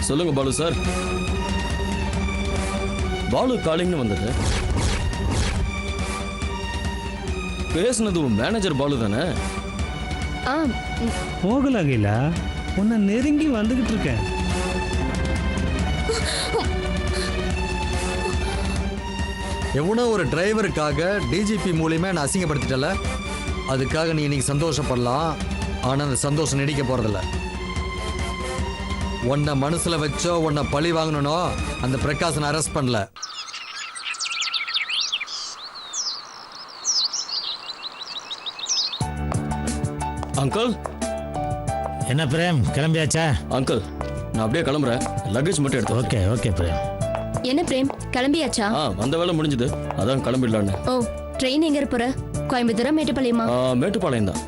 சொல்லுங்க பாலு சார். பாலு காலிங்னு வந்தது. பேசுனது மேனேஜர் பாலு தானே? ஆ போகல அகிலா, உன்னை நெருங்கி வந்துகிட்டு இருக்கேன். எவனோ ஒரு டிரைவருக்காக டிஜிபி மூலியமா நான் அசிங்கப்படுத்திட்டல, அதுக்காக நீ இன்னைக்கு சந்தோஷப்படலாம். ஆனா அந்த சந்தோஷம் நீடிக்க போறதில்ல. உன்னை மனசுல வச்சோ உன்னை பழி வாங்கணும்னோ அந்த பிரகாசனை அரெஸ்ட் பண்ணல. அங்கிள். என்ன பிரேம், கிளம்பியாச்சா? அங்கிள், நான் அப்படியே கிளம்புறேன். லக்கேஜ் மட்டும் எடுத்து. Okay okay Prem. என்ன பிரேம், கிளம்பியாச்சா? வந்த வேலை முடிஞ்சது, அதான் கிளம்பிடலான்னு. ஓ, ட்ரெயின் எங்க போற? கோயம்புத்தூரா மேட்டுப்பாளையமா? மேட்டுப்பாளையம் தான்.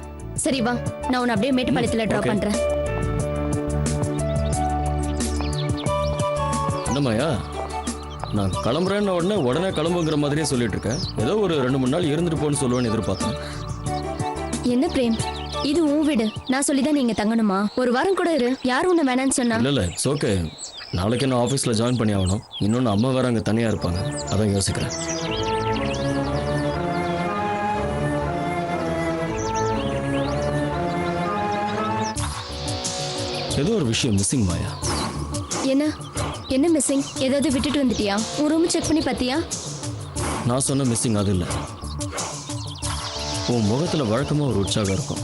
சரி வா, நான் உன்னை அப்படியே மேட்டுப்பாளையத்துல டிராப் பண்றேன். என்னம்மாயா, நான் கிளம்புறேன்னு உடனே கிளம்புங்கிற மாதிரியே சொல்லிட்டு இருக்கேன். ஏதோ ஒரு 2-3 நாள் இருந்துட்டு போன்னு சொல்லுவேன்னு எதிர்பார்த்தேன். என்ன பிரேம், இது உன் வீடு, நான் சொல்லிதான் நீங்க தங்கணுமா? ஒரு வாரம் கூட இரு, யாரும் உன்னை வேணான்னு சொன்னா? இல்ல இட்ஸ் ஓகே. நாளைக்கு நான் ஆஃபீஸில் ஜாயின் பண்ணி ஆகணும். இன்னொன்று அம்மா வேற அங்கே தனியாக இருப்பாங்க, அதான் யோசிக்கிறேன். ஏதோ ஒரு விஷயம் மிஸ்ஸிங் மாயா. என்ன என்ன மிஸ்ஸிங்? ஏதாவது விட்டுட்டு வந்துட்டியா? உன் ரூம் செக் பண்ணி பார்த்தியா? நான் சொன்ன மிஸ்ஸிங் அது இல்லை. உன் முகத்தில் வழக்கமாக ஒரு உற்சாகம் இருக்கும்.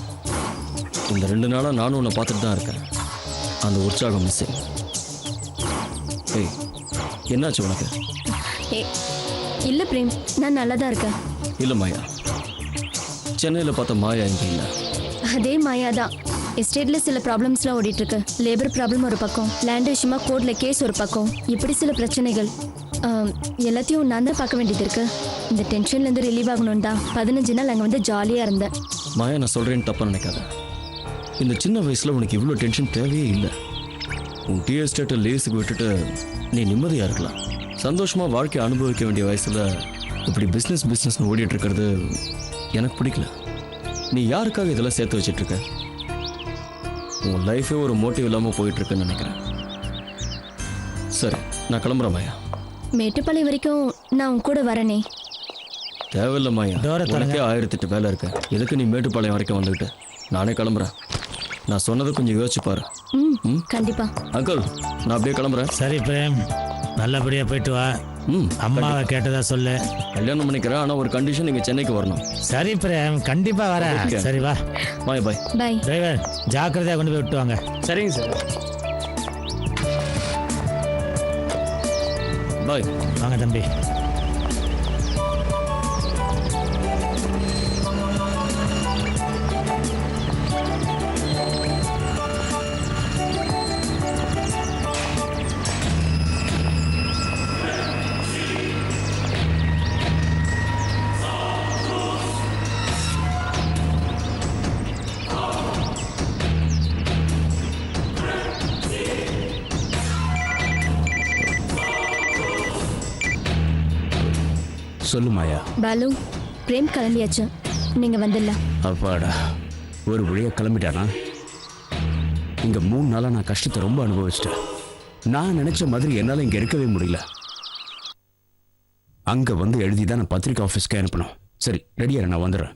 இந்த 2 நாளாக நானும் உன்னை பார்த்துட்டு தான் இருக்கேன். அந்த உற்சாகம் மிஸ்ஸிங். ஏய், என்னாச்சு உனக்கு? இல்ல பிரேம், நான் நல்லா தான் இருக்கேன். இல்லை மாயா, சென்னையில் பார்த்த மாயா இங்கே இல்லை. அதே மாயா தான். எஸ்டேட்ல சில ப்ராப்ளம்ஸ்லாம் ஓடிட்டு இருக்கு. லேபர் ப்ராப்ளம் ஒரு பக்கம், லேண்ட் விஷயமா கோர்ட்ல கேஸ் ஒரு பக்கம், இப்படி சில பிரச்சனைகள். எல்லாத்தையும் நான் தான் பார்க்க வேண்டியது இருக்கு. இந்த டென்ஷன்ல இருந்து ரிலீவ் ஆகணும் தான் 15 நாள் அங்கே வந்து ஜாலியா இருந்தேன். மாயா, நான் சொல்றேன்னு தப்பா நினைக்காத. இந்த சின்ன வயசுல உனக்கு இவ்வளோ டென்ஷன் தேவையே இல்லை. உன் டீ எஸ்டேட்டை லேஸுக்கு விட்டுட்டு நீ நிம்மதியாக இருக்கலாம். சந்தோஷமாக வாழ்க்கையை அனுபவிக்க வேண்டிய வயசில் இப்படி பிஸ்னஸ்னு ஓடிட்டு இருக்கிறது எனக்கு பிடிக்கல. நீ யாருக்காக இதெல்லாம் சேர்த்து வச்சிட்டு இருக்க? உன் லைஃபே ஒரு மோட்டிவ் இல்லாமல் போயிட்டு இருக்குன்னு நினைக்கிறேன். சரி, நான் கிளம்புறேன் மாயா. மேட்டுப்பாளையம் வரைக்கும் நான் உன் கூட வரனே. தேவையில்லை மாயா, உனக்கே 1008 வேலை இருக்கு. எதுக்கு நீ மேட்டுப்பாளையம் வரைக்கும் வந்துக்கிட்டு? நானே கிளம்புறேன். நான் சொன்னதை கொஞ்சம் யோசிச்சு பாரு. கண்டிப்பா. அங்கிள், நான் அப்படியே கிளம்புறேன். சரி பிரேம், நல்லபடியா போயிட்டு வா. அம்மாவை கேட்டதா சொல்லு. கல்யாணம் பண்ணிக்கிறேன், ஆனா ஒரு கண்டிஷன், நீங்க சென்னைக்கு வரணும். சரி பிரேம், கண்டிப்பா வரேன். சரி வா. பாய் பாய். பாய். டிரைவர், ஜாக்கிரதையா கொண்டு போய் விட்டு வாங்க. சரிங்க சார். பாய். வாங்க தம்பி. சொல்லு மாயா. பாலு, பிரேம் கிளம்பியாச்சு, நீங்க வந்துடலாம். அப்பாடா, ஒரு வழியா கிளம்பிட்டானா? இங்க 3 நாளா நான் கஷ்டத்தை ரொம்ப அனுபவிச்சிட்டேன். நான் நினைச்ச மாதிரி என்னால இங்க இருக்கவே முடியல. அங்க வந்து எழுதிதான் நான் பத்திரிக்கை ஆஃபீஸ்க்கு அனுப்பணும். சரி, ரெடியா, நான் வந்துடுறேன்.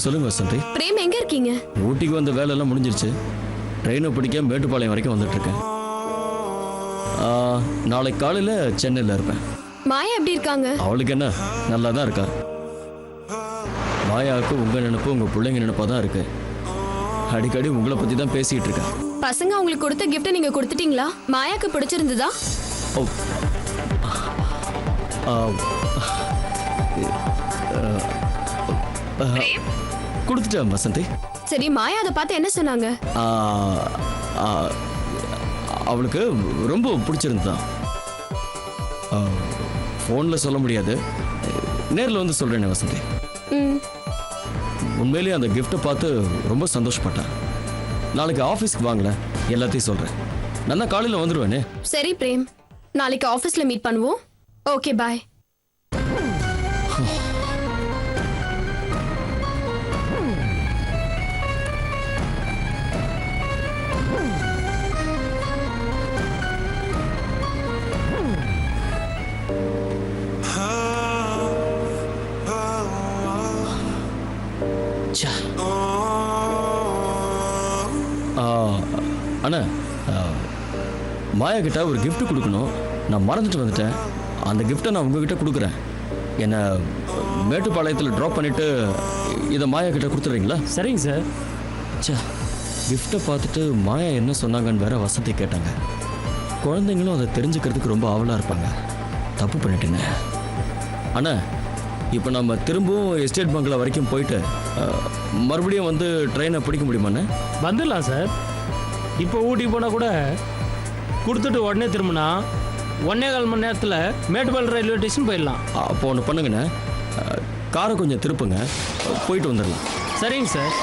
சொல்லுங்க வசந்தி. பிரேம் எங்க இருக்கீங்க? ஊட்டிக்கு வந்த வேலையெல்லாம் முடிஞ்சிருச்சு. ட்ரெயினை பிடிக்க மேட்டுப்பாளையம் வரைக்கும் வந்துட்டு இருக்கேன். நாளைக்கு காலையில் சென்னையில் இருப்பேன். மாயா எப்படி இருக்காங்க? அவளுக்கு என்ன, நல்லா தான் இருக்கா. மாயாவுக்கு உங்கள் நினைப்பு உங்கள் பிள்ளைங்க நினைப்பாக தான் இருக்கு. அடிக்கடி உங்களை பற்றி தான் பேசிகிட்டு இருக்கேன். பசங்க உங்களுக்கு கொடுத்த கிஃப்ட்டை நீங்க கொடுத்துட்டீங்களா? மாயாக்கு பிடிச்சிருந்ததா? ஓ கொடுத்துட்டேன் வசந்தி. சரி, மாயா அதை பார்த்து என்ன சொன்னாங்க? ஆ, ஆ, அவளுக்கு ரொம்ப பிடிச்சிருந்தான். ஃபோனில் சொல்ல முடியாது, நேரில் வந்து சொல்கிறேனே வசந்தி. ம், உண்மையிலேயே அந்த கிஃப்ட்டை பார்த்து ரொம்ப சந்தோஷப்பட்டேன். நாளைக்கு ஆஃபீஸ்க்கு வாங்கல, எல்லாத்தையும் சொல்கிறேன். நான் காலையில் வந்துடுவேனே. சரி பிரேம், நாளைக்கு ஆஃபீஸ்ல மீட் பண்ணுவோம். ஓகே, பாய். அண்ணா, மாயா கிட்ட ஒரு gift கொடுக்கணும். நான் மறந்துட்டு வந்துட்டேன். அந்த கிஃப்ட்டை நான் உங்ககிட்ட கொடுக்குறேன். என்னை மேட்டுப்பாளையத்தில் ட்ராப் பண்ணிவிட்டு இதை மாயா கிட்ட கொடுத்துட்றீங்களா? சரிங்க சார். கிஃப்ட்டை பார்த்துட்டு மாயா என்ன சொன்னாங்கன்னு வேற வசந்தி கேட்டாங்க. குழந்தைங்களும் அதை தெரிஞ்சுக்கிறதுக்கு ரொம்ப ஆவலாக இருப்பாங்க. தப்பு பண்ணிட்டேங்க அண்ணா. இப்போ நம்ம திரும்பவும் எஸ்டேட் பங்களா வரைக்கும் போயிட்டு மறுபடியும் வந்து ட்ரெயினை பிடிக்க முடியுமாண்ணே? வந்துடலாம் சார். இப்போ ஊட்டி போனால் கூட கொடுத்துட்டு உடனே திரும்பினா 1.25 மணி நேரத்தில் மேட்டுப்பாளையம் ரயில்வே ஸ்டேஷன் போயிடலாம். அப்போ ஒன்று பண்ணுங்கண்ணே, காரை கொஞ்சம் திருப்புங்க, போயிட்டு வந்துடலாம். சரிங்க சார்.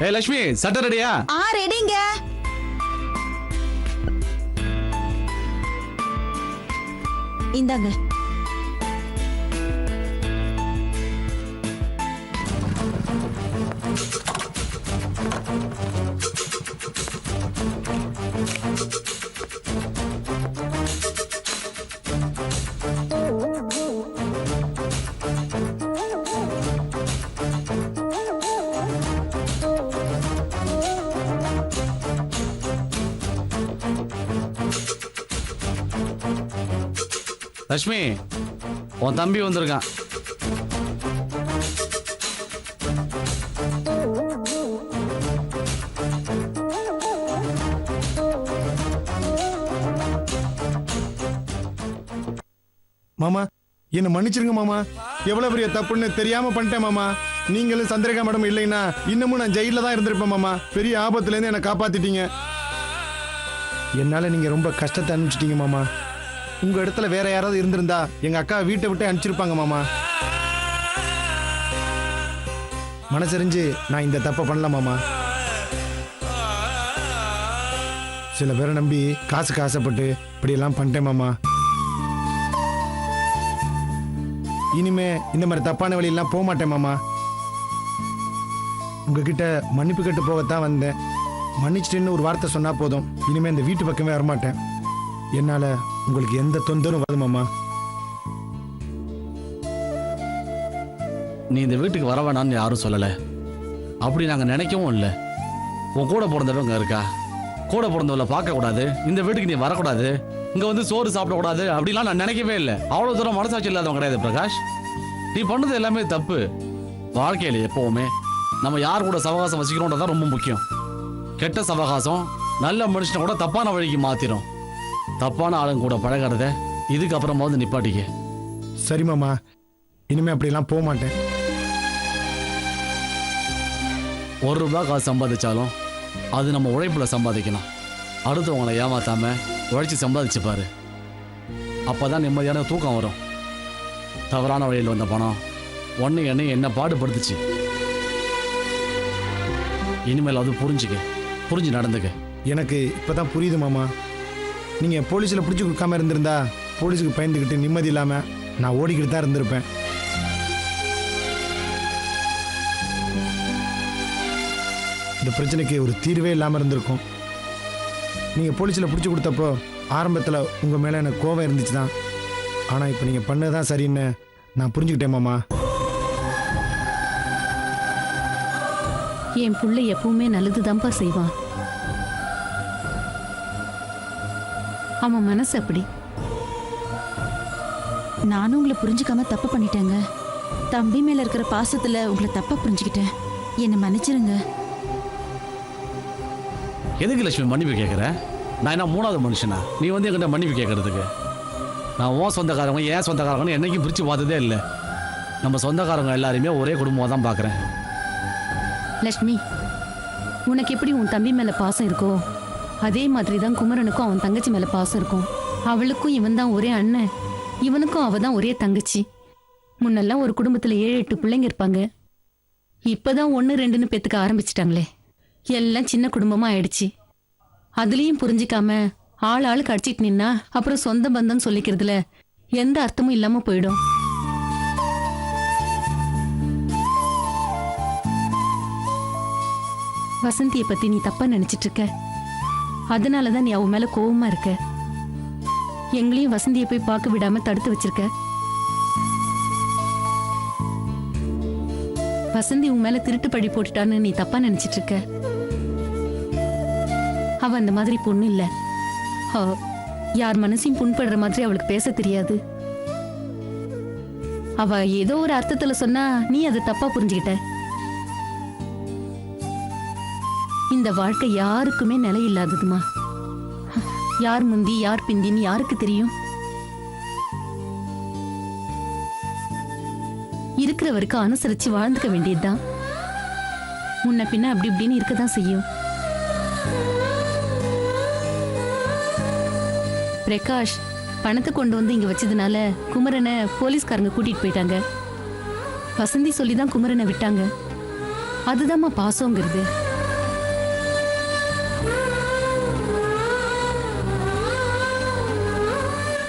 ஏய் லட்சுமி, சட்டை ரெடியா? ரெடிங்க. இந்தாங்க. லட்சுமி, உன் தம்பி வந்திருக்கான். மாமா, என்ன மன்னிச்சிருங்க மாமா. எவ்வளவு பெரிய தப்புன்னு தெரியாம பண்ணிட்டேன் மாமா. நீங்களும் சந்திரகா மேடம் இல்லைன்னா இன்னமும் நான் ஜெயில தான் இருந்திருப்பேன் மாமா. பெரிய ஆபத்துல இருந்து என்னை காப்பாத்திட்டீங்க. என்னால நீங்க ரொம்ப கஷ்டத்தை அனுப்பிச்சிட்டீங்க மாமா. உங்க இடத்துல வேற யாராவது இருந்திருந்தா எங்க அக்கா வீட்டை விட்டு அனுப்பிச்சிருப்பாங்க மாமா. மனசறிஞ்சு நான் இந்த தப்பை பண்ணல மாமா. சில பேரை நம்பி காசுக்கு ஆசைப்பட்டு இப்படியெல்லாம் பண்ணிட்டேன் மாமா. இனிமே இந்த மாதிரி தப்பான வழியெல்லாம் போக மாட்டேன் மாமா. உங்ககிட்ட மன்னிப்பு கேட்டு போகத்தான் வந்தேன். மன்னிச்சிட்டுன்னு ஒரு வார்த்தை சொன்னா போதும். இனிமே இந்த வீட்டு பக்கமே வரமாட்டேன். என்னால உங்களுக்கு எந்த தொந்தரும் வரும் மாமா. நீ இந்த வீட்டுக்கு வர வேணான்னு யாரும் சொல்லலை. அப்படி நாங்கள் நினைக்கவும் இல்லை. உன் கூட பிறந்தவங்க இருக்கா, கூட பிறந்தவளை பார்க்கக்கூடாது, இந்த வீட்டுக்கு நீ வரக்கூடாது, இங்கே வந்து சோறு சாப்பிடக்கூடாது அப்படிலாம் நான் நினைக்கவே இல்லை. அவ்வளோ தூரம் மனசாட்சி இல்லாதவங்க கிடையாது பிரகாஷ். நீ பண்ணது எல்லாமே தப்பு. வாழ்க்கையில் எப்போவுமே நம்ம யார் கூட சவகாசம் வச்சுக்கிறோன்றதான் ரொம்ப முக்கியம். கெட்ட சவகாசம் நல்ல மனுஷனை கூட தப்பான வழிக்கு மாற்றிடும். தப்பான ஆளுங்க கூட பழகிறத இதுக்கப்புறமாவது நிப்பாட்டிக்க. சரி மாமா, இனிமே அப்படிலாம் போக மாட்டேன். ₹1 காசு சம்பாதிச்சாலும் அது நம்ம உழைப்புல சம்பாதிக்கணும். அடுத்தவங்களை ஏமாத்தாம உழைச்சி சம்பாதிச்சு பாரு. அப்பதான் நிம்மதியான தூக்கம் வரும். தவறான வழியில் வந்த பணம் ஒன்னு என்ன பாடுபடுத்துச்சு. இனிமேல் அது புரிஞ்சு நடந்துக்க. எனக்கு இப்பதான் புரியுது மாமா. நீங்க போலீஸ்ல பிடிச்சி கொடுக்காம இருந்திருந்தா போலீஸுக்கு பயந்துக்கிட்டு நிம்மதி இல்லாம நான் ஓடிக்கிட்டு தான் இருந்திருப்பேன். இந்த பிரச்சனைக்கு ஒரு தீர்வே இல்லாம இருந்திருக்கும். நீங்க போலீஸ்ல பிடிச்சி கொடுத்தப்போ ஆரம்பத்துல உங்க மேல எனக்கு கோபம் இருந்துச்சு தான். ஆனா இப்ப நீங்க பண்ணதான் சரின்னு நான் புரிஞ்சுக்கிட்டேன் மாமா. என் புள்ள எப்பவுமே நல்லதுதான்ப்பா செய்வான். அவன் மனசு அப்படி. நானும் உங்களை புரிஞ்சுக்காம தப்பு பண்ணிட்டேங்க. தம்பி மேல இருக்கிற பாசத்துல உங்களை தப்பா புரிஞ்சுக்கிட்டேன். என்னை மன்னிச்சிருங்க. எதுக்கு லட்சுமி மன்னிப்பு கேட்குற? நான் என்ன மூணாவது மனுஷனா நீ வந்து என்கிட்ட மன்னிப்பு கேட்கறதுக்கு? நான் உன் சொந்தக்காரங்க ஏன் சொந்தக்காரங்கன்னு என்னைக்கும் பிரித்து பார்த்ததே இல்லை. நம்ம சொந்தக்காரங்க எல்லாருமே ஒரே குடும்பமாக தான் பார்க்குறேன். லட்சுமி, உனக்கு எப்படி உன் தம்பி மேல பாசம் இருக்கோ அதே மாதிரி தான் குமரனுக்கும் அவன் தங்கச்சி மேல பாசம் இருக்கும். அவளுக்கும் இவன் தான் ஒரே அண்ணன், இவனுக்கும் அவ தான் ஒரே தங்கச்சி. முன்னெல்லாம் ஒரு குடும்பத்துல 7-8 பிள்ளைங்க இருப்பாங்க. இப்பதான் 1-2ன்னு பெத்துக்க ஆரம்பிச்சிட்டாங்களே. எல்லாம் சின்ன குடும்பமா ஆயிடுச்சு. அதுலயும் புரிஞ்சிக்காம ஆளுக்கு அடிச்சிட்டு நின்னா அப்புறம் சொந்த பந்தம் சொல்லிக்கிறதுல எந்த அர்த்தமும் இல்லாம போயிடும். வசந்தியை பத்தி நீ தப்பா நினைச்சிட்டு இருக்க. அதனாலதான் நீ அவ மேல கோவமா இருக்க. எங்களையும் வசந்தியை போய் பார்க்க விடாம தடுத்து வச்சிருக்க. வசந்தி உன் மேல திருட்டு பழி போட்டுட்டான்னு நீ தப்பா நினைச்சிட்டு இருக்க. அவ அந்த மாதிரி பொண்ணு இல்ல. யார் மனசையும் புண்படுற மாதிரி அவளுக்கு பேச தெரியாது. அவ ஏதோ ஒரு அர்த்தத்துல சொன்னா நீ அதை தப்பா புரிஞ்சுக்கிட்ட. இந்த வாழ்க்கை யாருக்குமே நிலை இல்லாததுமா. யார் முந்தி யார் பிந்தின்னு யாருக்கு தெரியும்? இருக்கிறவருக்கு அனுசரிச்சு வாழ்ந்துக்க வேண்டியதுதான். முன்ன பின்ன அப்படி இப்படின்னு இருக்கதான் செய்யும். பிரகாஷ் பணத்தை கொண்டு வந்து இங்க வச்சதுனால குமரனை போலீஸ்காரங்க கூட்டிட்டு போயிட்டாங்க. வசந்தி சொல்லிதான் குமரனை விட்டாங்க. அதுதான்மா பாசங்கிறது.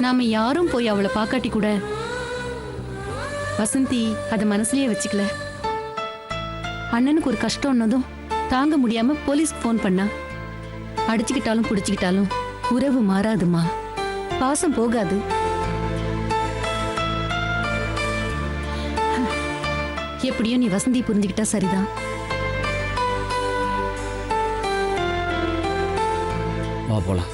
நாம யாரும் போய் அவளை பாக்காட்டி கூட வசந்தி அதை மனசுலயே வச்சுக்கல. அண்ணனுக்கு ஒரு கஷ்டம்னதும் தாங்க முடியாம போலீஸ்க்கு போன் பண்ணா. அடிச்சுக்கிட்டாலும் புடிச்சுக்கிட்டாலும் உறவு மாறாதுமா, பாசம் போகாது. எப்படியும் நீ வசந்தி புரிஞ்சுக்கிட்டா சரிதான். வா போலாம்.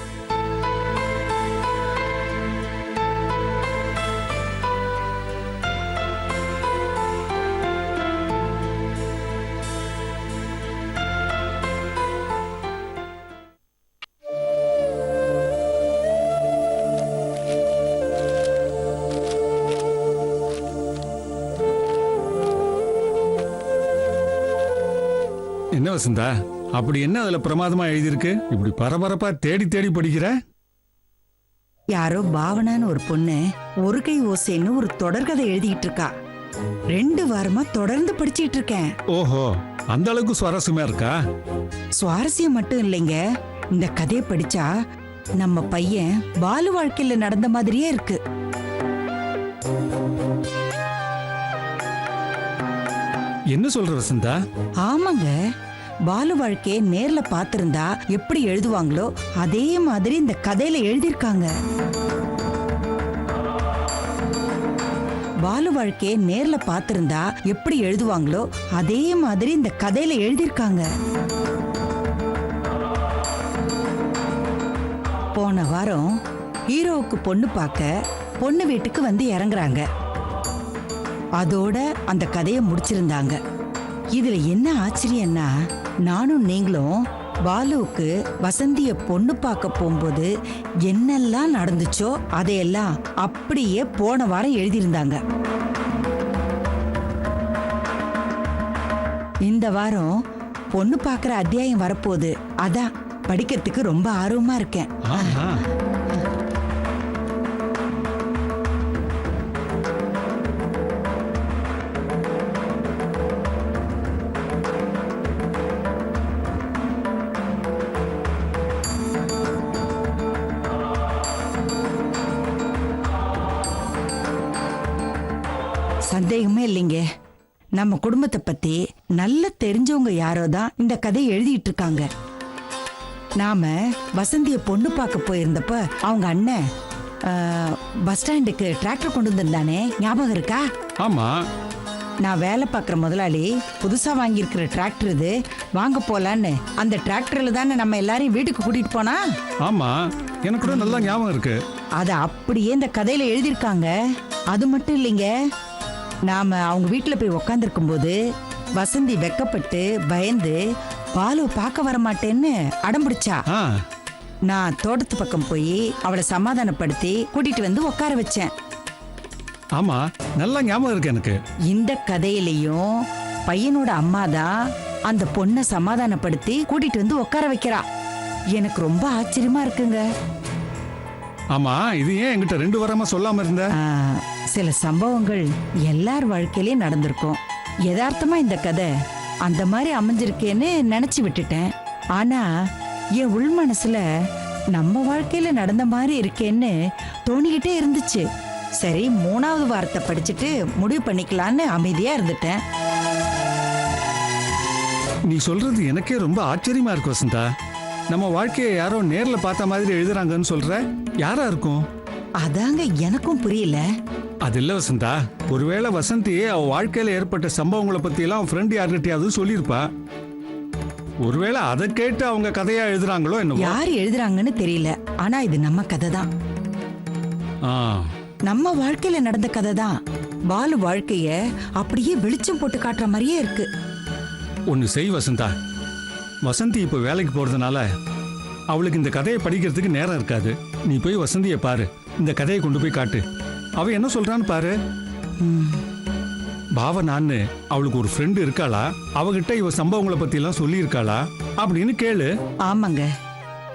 என்ன வசந்தா, அப்படி என்ன அதுல பிரமாதமா எழுதியிருக்கு? இப்படி பரபரப்பா தேடி தேடி படிக்கிற? யாரோ பாவனான்னு ஒரு பொண்ணு ஒரு கை ஓசைன்னு ஒரு தொடர்கதை எழுதிட்டு இருக்கா. 2 வாரமா தொடர்ந்து படிச்சிட்டு இருக்கேன். ஓஹோ, அந்த அளவுக்கு சுவாரஸ்யமா இருக்கா? சுவாரஸ்யம் மட்டும் இல்லைங்க, இந்த கதையை படிச்சா நம்ம பையன் பாலு வாழ்க்கையில நடந்த மாதிரியே இருக்கு. என்ன சொல்ற வசந்தா? ஆமாங்க, பாலு வாழ்க்கையை நேர்ல பாத்திருந்தா எப்படி எழுதுவாங்களோ அதே மாதிரி இந்த கதையில எழுதியிருக்காங்க. பாலு வாழ்க்கையை நேர்ல பாத்திருந்தா எப்படி எழுதுவாங்களோ அதே மாதிரி இந்த கதையில எழுதியிருக்காங்க. போன வாரம் ஹீரோவுக்கு பொண்ணு பார்க்க பொண்ணு வீட்டுக்கு வந்து இறங்குறாங்க. அதோட அந்த கதையை முடிச்சிருந்தாங்க. இதுல என்ன ஆச்சரியம்னா, நானும் நீங்களும் பாலுவுக்கு வசந்திய பொண்ணு பார்க்க போகும்போது என்னெல்லாம் நடந்துச்சோ அதையெல்லாம் அப்படியே போன வாரம் எழுதியிருந்தாங்க. இந்த வாரம் பொண்ணு பார்க்குற அத்தியாயம் வரப்போகுது. அதான் படிக்கிறதுக்கு ரொம்ப ஆர்வமா இருக்கேன். சந்தேகமே இல்லைங்க. நம்ம குடும்பத்தை பத்தி நல்லா தெரிஞ்சவங்க யாரோ தான் இந்த கதையை எழுதிட்டு இருக்காங்க. நாம வசந்திய பொண்ணு பார்க்க போயிருந்தப்ப அவங்க அண்ணன் பஸ் ஸ்டாண்டுக்கு டிராக்டர் கொண்டு வந்திருந்தானே, ஞாபகம் இருக்கா? ஆமா, நான் வேலை பார்க்குற முதலாளி புதுசா வாங்கியிருக்கிற டிராக்டர் இது, வாங்க போலான்னு அந்த டிராக்டர்ல தானே நம்ம எல்லாரையும் வீட்டுக்கு கூட்டிட்டு போனா. ஆமா, எனக்கு கூட நல்லா ஞாபகம் இருக்கு. அதை அப்படியே இந்த கதையில எழுதியிருக்காங்க. அது மட்டும் இல்லைங்க, நாம அவங்க வீட்டுல போய் உக்காந்துருக்கும் போது வசந்தி வெக்கப்பட்டு பயந்து பாலு பார்க்க வர மாட்டேன்னு அடம்பிடிச்சா. ஆ, நான் தோட்டத்து பக்கம் போய் அவளை சமாதானப்படுத்தி கூட்டிட்டு வந்து உட்கார வச்சேன். ஆமா, நல்லா ஞாபகம் இருக்கு எனக்கு. இந்த கதையிலையும் பையனோட அம்மா தான் அந்த பொண்ணை சமாதானப்படுத்தி கூட்டிட்டு வந்து உட்கார வைக்கிறா. எனக்கு ரொம்ப ஆச்சரியமா இருக்குங்க. ஆமா, இது ஏன் என்கிட்ட 2 வாரமா சொல்லாம இருந்த? சில சம்பவங்கள் எல்லார் வாழ்க்கையிலயும் நடந்திருக்கும். யதார்த்தமா இந்த கதை அந்த மாதிரி அமைஞ்சிருக்கேன்னு நினைச்சு விட்டுட்டேன். ஆனா என் உள் மனசுல நம்ம வாழ்க்கையில நடந்த மாதிரி இருக்கேன்னு தோணிக்கிட்டே இருந்துச்சு. சரி, 3வது வாரத்தை படிச்சுட்டு முடிவு பண்ணிக்கலான்னு அமைதியா இருந்துட்டேன். நீ சொல்றது எனக்கே ரொம்ப ஆச்சரியமா இருக்கு வசந்தா. நம்ம வாழ்க்கையை யாரோ நேர்ல பார்த்த மாதிரி எழுதுறாங்கன்னு சொல்ற, யாரா இருக்கும்? அதாங்க எனக்கும் புரியல. அது இல்ல வசந்தா, ஒருவேளை வசந்தியே அவ வாழ்க்கையில ஏற்பட்ட சம்பவங்களை பத்தி எல்லாம் ஃப்ரெண்ட் யார்கிட்டயாவது சொல்லியிருப்பா. ஒருவேளை அதை கேட்டு அவங்க கதையா எழுதுறாங்களோ என்னவோ. யார் எழுதுறாங்கன்னு தெரியல, ஆனா இது நம்ம கதை தான். நம்ம வாழ்க்கையில நடந்த கதை தான். பாலு வாழ்க்கைய அப்படியே வெளிச்சம் போட்டு காட்டுற மாதிரியே இருக்கு. ஒன்னு செய் வசந்தா, வசந்தி இப்போ வேலைக்கு போறதுனால அவளுக்கு இந்த கதையை படிக்கிறதுக்கு நேரம் இருக்காது. நீ போய் வசந்தியை பாரு, இந்த கதையை கொண்டு போய் காட்டு. அவ என்ன சொல்றான்னு பாரு. பாவனான்னு அவளுக்கு ஒரு ஃப்ரெண்டு இருக்காளா, அவகிட்ட இவ சம்பவங்களை பத்தி எல்லாம் சொல்லி இருக்காளா அப்படின்னு கேளு. ஆமாங்க,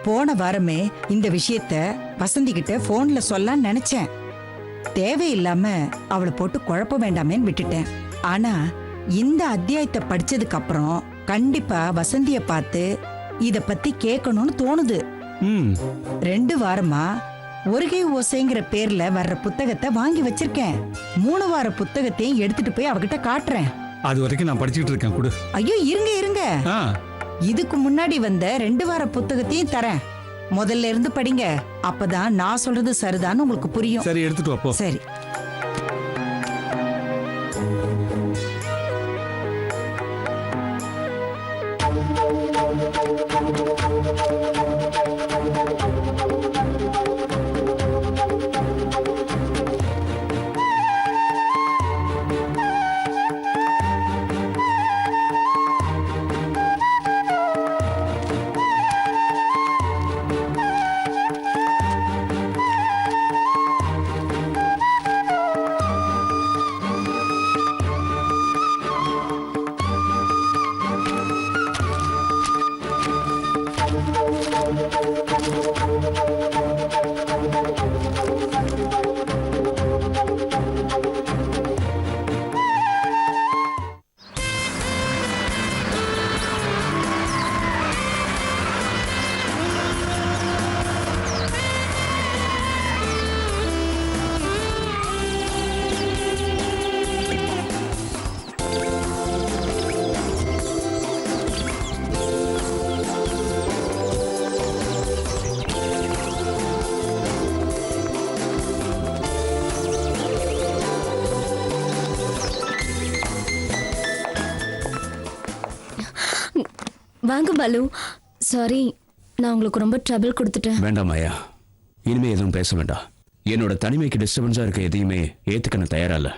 போன வாரமே இந்த விஷயத்த வசந்தி கிட்ட போன்ல சொல்லலாம்னு நினைச்சேன். தேவையில்லாம அவளை போட்டு குழப்ப வேண்டாமேன்னு விட்டுட்டேன். ஆனா இந்த அத்தியாயத்தை படிச்சதுக்கு அப்புறம் கண்டிப்பா வசந்திய பார்த்து இத பத்தி கேட்கணும்னு தோணுது. 2 வாரமா ஒருகை ஓசைங்கிற பேர்ல வர்ற புத்தகத்தை வாங்கி வச்சிருக்கேன். 3 வார புத்தகத்தையும் எடுத்துட்டு போய் அவகிட்ட காட்டுறேன். அது வரைக்கும் நான் படிச்சுட்டு இருக்கேன், கொடு. ஐயோ, இருங்க. இதுக்கு முன்னாடி வந்த 2 வார புத்தகத்தையும் தரேன். முதல்ல இருந்து படிங்க, அப்பதான் நான் சொல்றது சரிதான்னு உங்களுக்கு புரியும். சரி, எடுத்துட்டு வா போ. சரி. வாங்க பாலு. சாரி, நான் உங்களுக்கு ரொம்ப ட்ரபிள் கொடுத்துட்டேன். வேண்டாம் ஐயா, இனிமே எதுவும் பேச வேண்டாம். என்னோட தனிமைக்கு டிஸ்டர்பன்ஸா இருக்க எதையுமே ஏத்துக்க நான் தயாரா இல்ல.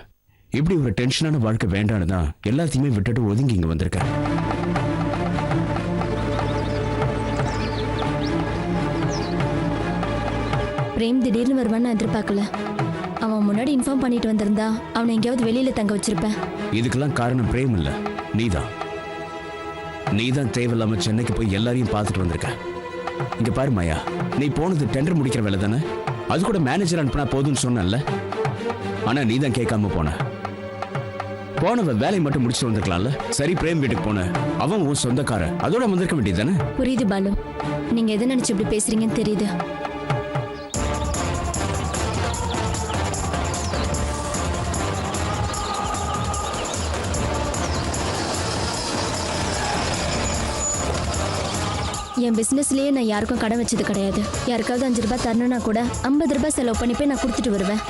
இப்படி ஒரு டென்ஷனான வாழ்க்கை வேண்டான்னு தான் எல்லாத்தையுமே விட்டுட்டு ஒதுங்கி இங்க வந்திருக்கேன். பிரேம் திடீர்னு வருவான்னு எதிர்பார்க்கல. அவன் முன்னாடி இன்ஃபார்ம் பண்ணிட்டு வந்திருந்தா அவனை எங்கேயாவது வெளியில தங்க வச்சிருப்பேன். இதுக்கெல்லாம் காரணம் பிரேம் இல்ல, நீதான் தேவையில்லாம சென்னைக்கு போய் எல்லாரையும் பார்த்துட்டு வந்திருக்க. இங்க பாரு மாயா, நீ போனது டெண்டர் முடிக்கிற வேலை தானே, அது கூட மேனேஜர் அனுப்புனா போதும்னு சொன்னல. ஆனா நீதான் கேட்காம போனவ வேலையை மட்டும் முடிச்சுட்டு வந்திருக்கலாம்ல. சரி, பிரேம் வீட்டுக்கு போன அவன் உன் சொந்தக்கார, அதோட வந்திருக்க வேண்டியது தானே. புரியுது பாலு, நீங்க எதை நினைச்சு இப்படி பேசுறீங்கன்னு தெரியுது. என் பிசினஸ்லயே நான் யாருக்கும் கடன் வச்சது கிடையாது. யாருக்காவது 5 ரூபாய் தரணும்னா கூட 50 ரூபாய் செலவு பண்ணி போய் நான் கொடுத்துட்டு வருவேன்.